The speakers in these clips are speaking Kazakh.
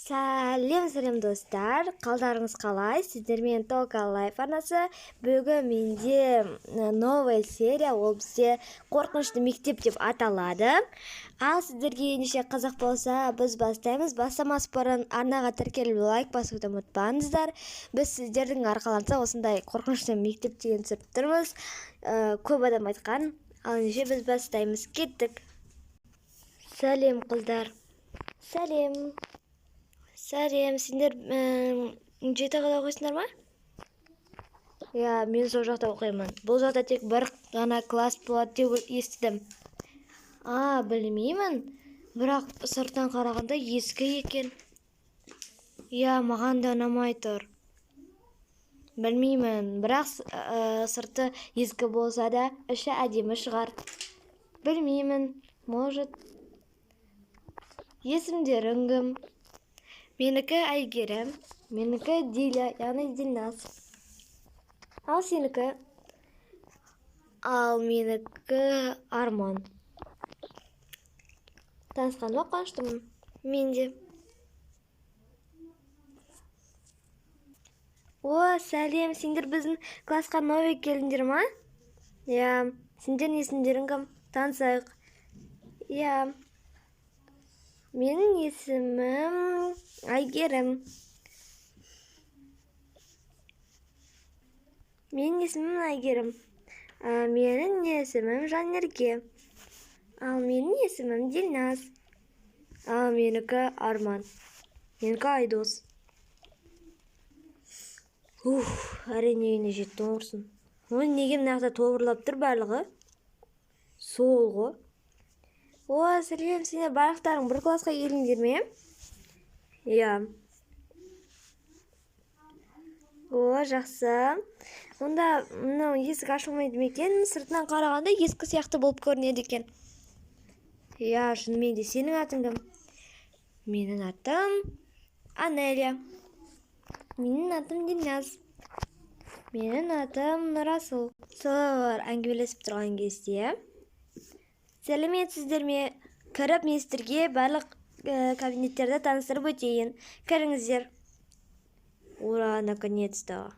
Сәлем достар, қалдарыңыз қалай? Сіздермен Тока Лайф арнасы. Бүгін менде новая серия, ол бізде қорқынышты мектеп деп аталады. Ал сіздерге ендеше қызық болса, біз бастаймыз. Бастамас бұрын арнаға тіркеліп лайк басуды ұмытпаңыздар. Біз сіздердің арқаларыңызда осындай қорқынышты мектеп деген түсіріп тұрмыз. Көп адам айтқан. Ал ендеше біз бастаймыз. Кеттік. Сәлем қыздар. Сәлем. Сәлем, сендер жеті қада оқисыңдар ма? Я, мен сол жақта оқимын. Бұл жақта тек бір ғана класс болады деп естідім. Білмеймін. Бірақ сырттан қарағанда ескі екен. Я, маған да ұнамай тұр. Білмеймін, бірақ сырты ескі болса да, іші әдемі шығар. Білмеймін, может. Есімдерің кім? Менікі Әйгерім, менікі Диля, яғни Дильназ. Ал сенікі? Ал менікі Арман. Танысқаныма қуаныштымын. Мен де. Сәлем, сендер біздің классқа новый келдіңдер ма? Я, сендердің есімдерің кім? Танысайық. Я. Менің есімім Әйгерім. Менің есімім Жанерге. Ал менің есімім Дильназ. Ал менікі Арман. Менікі Айдос. Әрине үйіне жеттің орсын. Оны неге мынақта тобырлап тұр барлығы? Сол ғой. Сәлем, сендер барлықтарың бір классқа келдіңдер ме? Я. Жақсы. Онда мынау есік ашылмайды ма екен? Сыртынан қарағанда ескі сияқты болып көрінеді екен. Я, шынымен де сенің атың кім? Менің атым Анелия. Менің атым Дильназ. Менің атым Нұрасыл. Солар әңгімелесіп тұрған кезде. Сәлеметсіздер ме? Кіріп министрге барлық кабинеттерді таныстырып өтейін. Кіріңіздер. Ура, наконец-то.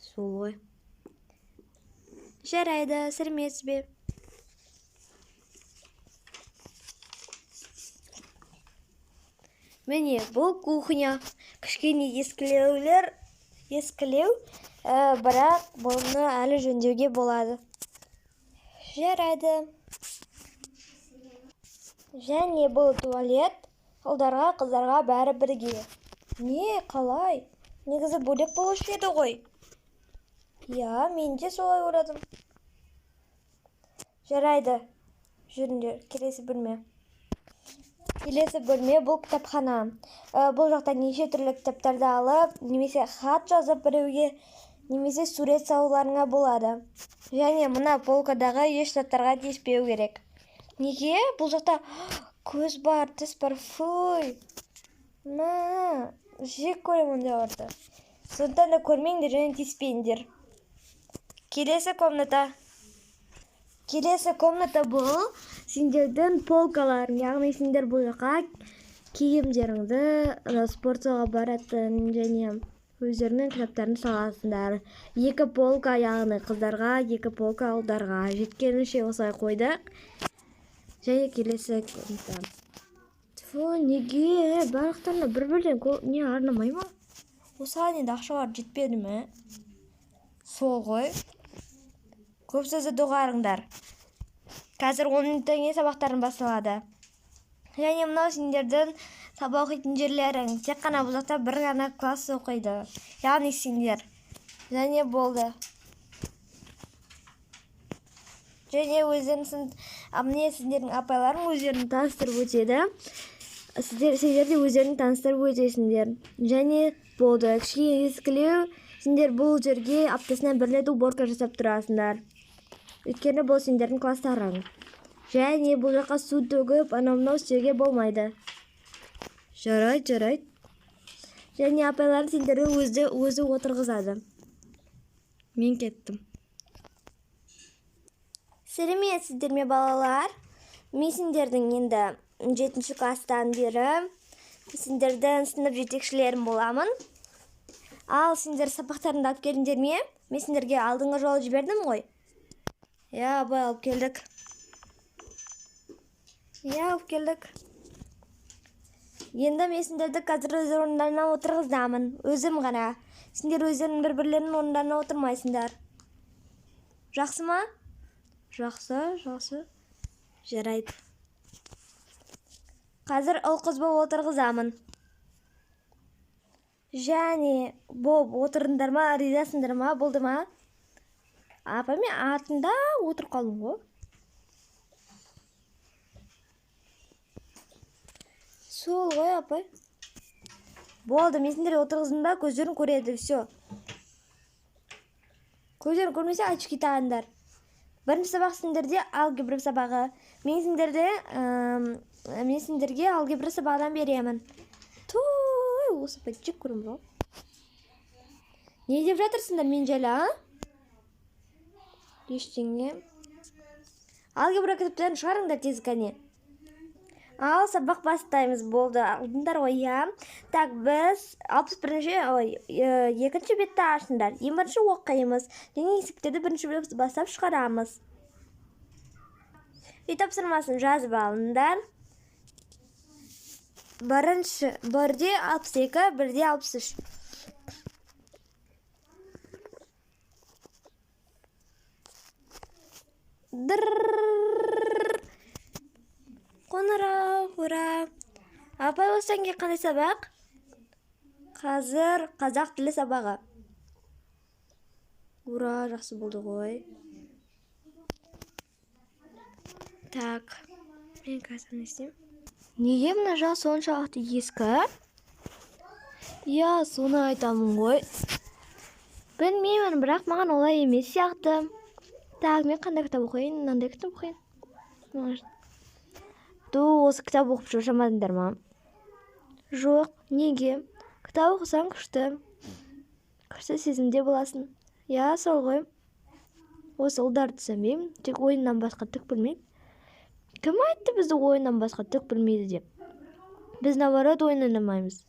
Сол ғой. Жарайды, сәлеметсіз бе? Міне, бұл кухня. Кішкене ескілеу, бірақ бұны әлі жөндеуге болады. Жарайды. Және бұл туалет, ұлдарға, қыздарға бәрі бірге. Не, қалай? Негізі бөлек болушы еді ғой. Я, мен де солай ойладым. Жарайды. Жүріңдер, келесі бөлме. Келесі бөлме бұл кітапхана. Бұл жақта неше түрлі кітаптарды алып, немесе хат жазып біреуге, немесе сурет салуларыңа болады. Және мына полкадағы еш заттарға тиіспеу керек. Неге? Бұл жақта көз бар, тіс бар, фуй. Жек көрем ондайларды. Сондықтан да көрмеңдер және тиіспеңдер. Келесі комната бұл сендердің полкаларың. Яғни сендер бұл жаққа киімдеріңді спортзалға баратын және өздерінің кітаптарын саласындар. Екі полка, яғни қыздарға, екі полка ұлдарға. Жеткенінше осылай қойдық. Және келесі комната. Неге? Барлықтарына бір бөлден не арнамай ма? Осыған енді ақшалар жетпеді ме? Сол ғой. Көп сөзді доғарыңдар. Қазір 10 минуттан кейін сабақтарын басталады. Және мынау сендердің сабақ оқитын жерлерің. Тек қана бұл жақта бір ғана класс оқиды. Яғни сендер. Және болды. Және сендердің апайларың өздерін таныстырып өтеді. Сендер де өздерін таныстырып өтесіңдер. Және болды. Кішкене ескілеу, сендер бұл жерге аптасына бір рет уборка жасап тұрасыңдар. Өйткені бұл сендердің класстарың. Және бұл жаққа су төгіп, анау-мынау істеуге болмайды. Жарайды. Және апайларың сендерді өзі отырғызады. Мен кеттім. Сәлеметсіздер ме балалар? Мен сендердің енді 7-ші класстан бері Сендерден сынып жетекшілерім боламын. Ал сендер сабақтарыңды алып келдіңдер ме? Мен сендерге алдыңғы жолы жібердім ғой. Я, абай алып келдік. Енді мен сендерді қазір өз орындарына отырғыздамын. Өзім ғана. Сендер өздерінің бір-бірлерінің орындарына отырмайсыңдар. Жақсы ма? Жақсы. Жарайды. Қазір ұл-қыз болып отырғызамын. Және болып отырыңдар ма, ризасыңдар ма, болды ма? Апа, мен артында отырып қалдым ғой. Сол ғой, апа. Болды, мен сендерге отырғыздым ба, көздерін көреді, все. Көздерін көрмесе айтып кетіңдер. Бірінші сабақ сендерде алгебра сабағы. Мен сендерге алгебра сабағынан беремін. Осы пәтчік көрім бұл. Не деп жатырсыңдар мен жайлы, а? Ештеңе. Алгебра кітаптарын шығарыңдар тез кәне. Ал сабақ бастаймыз, болды. Алдыңдар ғой, я. Так, біз 61-ші, екінші бетті ашыңдар. Ең бірінші оқимыз. Және есептерді бірінші бет бастап шығарамыз. Үй тапсырмасын жазып алыңдар. Бірінші, 1-де 62, 1-де 63. Қоңырау, ура. Апай, осыдан кейін қандай сабақ? Қазір қазақ тілі сабағы. Ура, жақсы болды ғой. Так, мен қазір не істеймін? Неге мына жақ соншалықты ескі? Я, соны айтамын ғой. Білмеймін, бірақ маған олай емес сияқты. Так, мен қандай кітап оқиын? Мынандай кітап оқиын. Осы кітап оқып шаршамадыңдар ма? Жоқ, неге? Кітап оқысаң күшті. Күшті сезімде боласың. Я, сол ғой. Осы ұлдарды түсінбеймін. Тек ойыннан басқа түк білмейді. Кім айтты бізді ойыннан басқа түк білмейді деп? Біз наоборот ойын ойнамаймыз.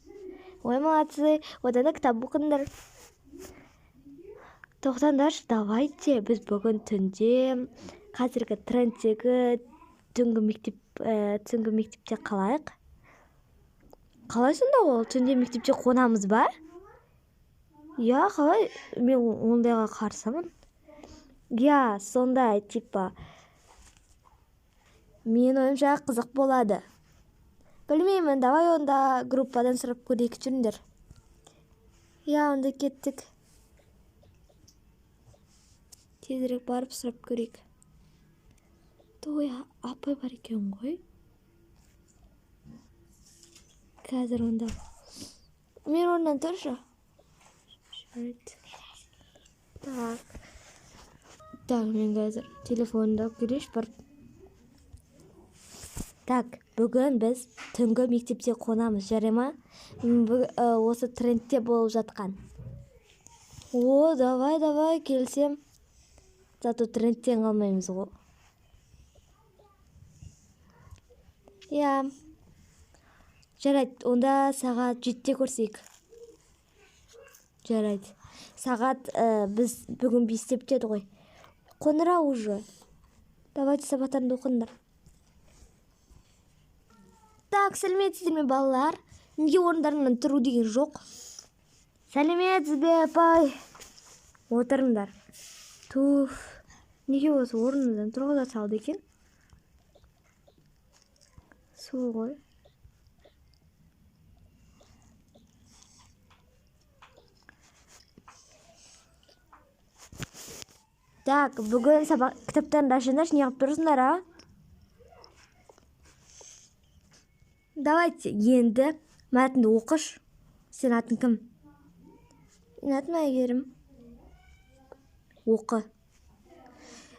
Ой, молодцы, одан да кітап оқыңдар. Тоқтаңдаршы, давайте, біз бүгін түнде қазіргі трендтегі түнгі мектепте қалайық? Қалай сонда ол? Түнде мектепте қонамыз ба? Я, қалай? Мен ондайға қарсымын. Я, сондай, типа, мен ойымша қызық болады. Білмеймін, давай онда группадан сұрап көрейік жүріңдер. Я, онда кеттік. Тезірек барып сұрап көрейік. Той, апай бар екен ғой. Қазір онда. Мен орнынан тұршы. Так, мен қазір телефонда көреш бар. Так, бүгін біз түнгі мектепте қонамыз, жарай ма? Осы трендте болып жатқан. О, давай, келсем. Зато трендтен қалмаймыз ғой. Я. Жарайды, онда сағат 7-те көрсек. Жарайды. Сағат біз бүгін 5-те бітеді ғой. Қоңырау уже. Давайте сабақтарыңды оқыңдар. Так, сәлеметсіздер ме балалар? Неге орындарыңнан тұру деген жоқ? Сәлеметсіз бе, апай? Отырыңдар. Туф. Неге осы орнынан тұрғыза салды екен? Сол ғой. Так, бүгін сабақ кітаптарын ашыңдар, не қылып тұрсыңдар, а? Давайте, енді мәтінді оқыш. Сен атың кім? Мен атым Әйгерім. Оқы.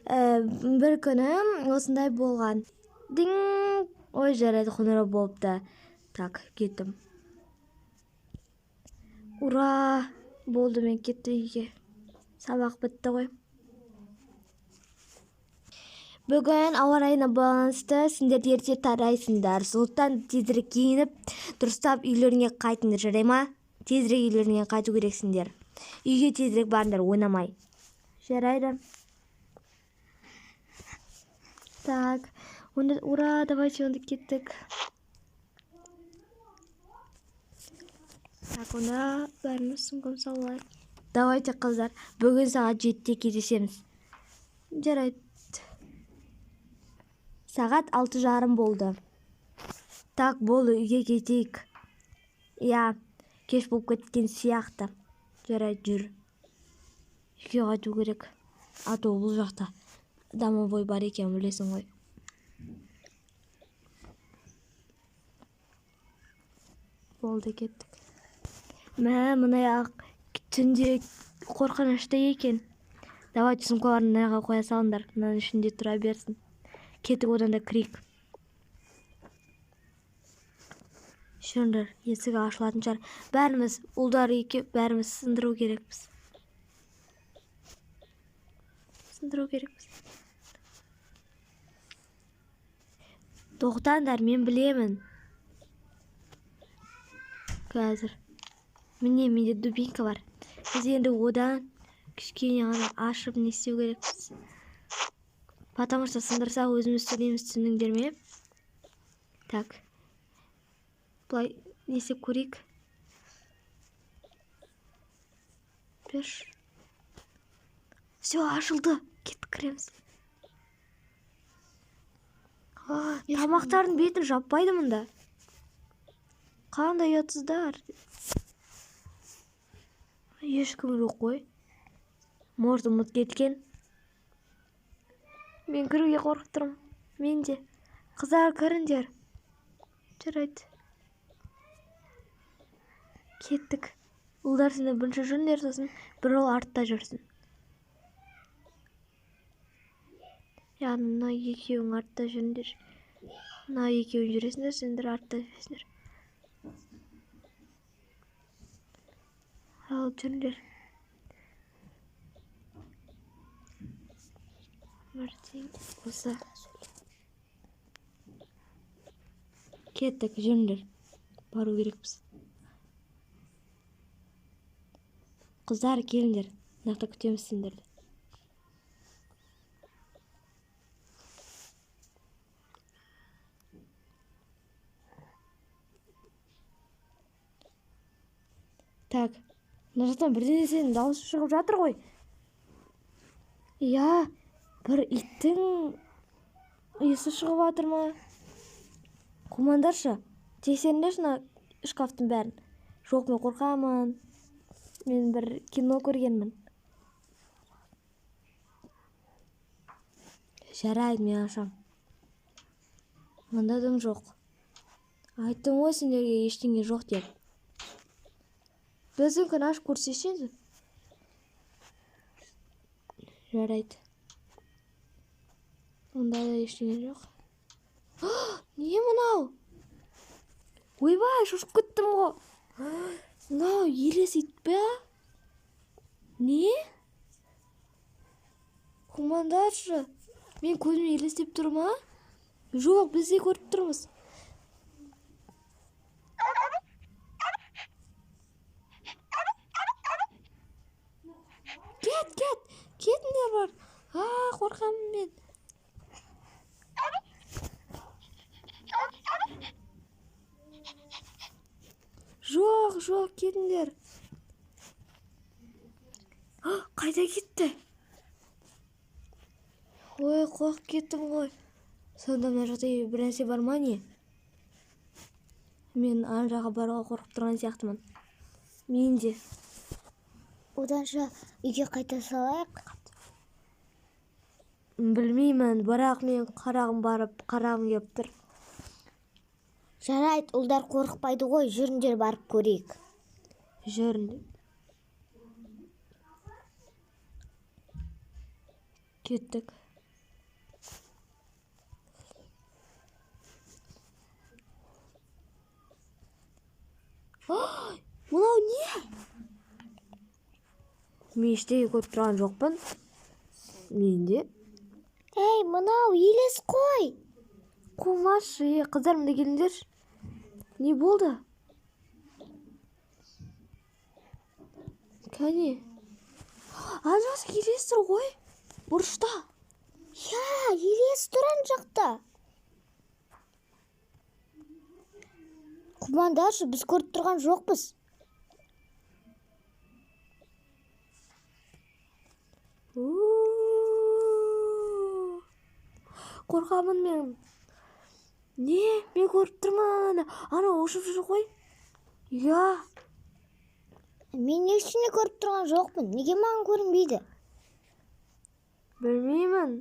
Бір күні осындай болған. Дing! Ой, жарайды, қоңырау болыпты. Так, кеттім. Ура! Болды, мен кетті үйге. Сабақ бітті ғой. Бүгін ауа райына байланысты сендер ерте тарайсыңдар. Сондықтан тезірек киініп, дұрыстап үйлеріңе қайтыңдар, жарай ма? Тезірек үйлеріңе қайту керексіңдер. Үйге тезірек барыңдар, ойнамай. Жарайды. Так, ура, давайте онда кеттік. Так, онда бәріміз сүңгім салайық. Давайте, қыздар, бүгін сағат 7-те кездесеміз. Жарайды. Сағат 6:30 болды. Так, болды, үйге кетейік. Я, кеш болып кеткен сияқты. Жарайды, жүр. Үйге қайту керек. Ато бұл жақта домовой бар екен, білесің ғой. Болды, кеттік. Мына түнде қорқынышты екен. Давайте сумкаларын мынаға қоя салыңдар. Мынаның ішінде тұра берсін. Кетік, одан да крик. Жүріңдер, есігі ашылатын шығар. Бәріміз, ұлдар еке, бәріміз сындыру керекпіз. Тоқтаңдар, мен білемін. Қазір. Менде дубинка бар. Біз енді одан кішкене ғана ашып не істеу керекпіз. Потому что сындырса өзіміз сөйлейміз, түсіндіңдер ме? Так. Бұлай не істеп көрейік. Берш. Все, ашылды. Кеттік, кіреміз. Тамақтардың бетін жаппайды мұнда. Қандай ұятсыздар. Ешкім жоқ қой. Может, ұмыт кеткен. Мен кіруге қорқып тұрмын. Мен де. Қыздар, кіріңдер. Жарайды. Кеттік. Ұлдар сені бірінші жүріңдер, сосын бір ол артта жүрсін. Мына екеуің артта жүріңдер. Мына екеуің жүресіңдер, сендер артта жүресіңдер. Ал жүріңдер. Осы. Кеттік, жүріңдер. Бару керекпіз. Қыздар, келіңдер. Нақты күтеміз сендерді. Так, мына жақтан бірден сенің дауысы шығып жатыр ғой. Я, бір иттің иісі шығып жатыр ма? Қумандаршы, тексеріңдерші мына шкафтың бәрін. Жоқ, мен қорқамын. Мен бір кино көргенмін. Жарайды, мен ашам. Мында дым жоқ. Айттым ғой сендерге ештеңе жоқ деп. Біздің ашып көрсешеңіз. Жарайды. Онда да ештеңе жоқ. Не мынау? Ойбай, шошып кеттім ғой. Мынау елес ит пе? Не? Командаршы, мен көзім елестеп тұр ма? Жоқ, біз де көріп тұрмыз. Кетіңдер бар. Қорқамын мен. Жоқ, кетіңдер. Қайда кетті? Ой, қорқып кеттім ғой. Сонда мына жақта бір нәрсе бар ма не? Мен ана жаққа баруға қорқып тұрған сияқтымын. Мен де. Оданша үйге қайта салайық. Білмеймін, бірақ мен қарағым келіп тұр. Жарайды, ұлдар қорықпайды ғой, жүріңдер барып көрейік. Жүріңдер. Кеттік. Мынау не? Мен ештеңе көріп тұрған жоқпын. Мен де. Ей, мынау елес қой. Қумашы, қыздар мында келіңдер. Не болды? Кәне. Ана жақсы елес тұр ғой. Бұрышта. Я, елес тұр ана жақта. Құмандаршы, біз көріп тұрған жоқпыз. Қорқамын мен. Не? Мен көріп тұрмын. Ана ұшып жүр ғой. Я. Мен ештеңе көріп тұрған жоқпын. Неге маған көрінбейді? Білмеймін.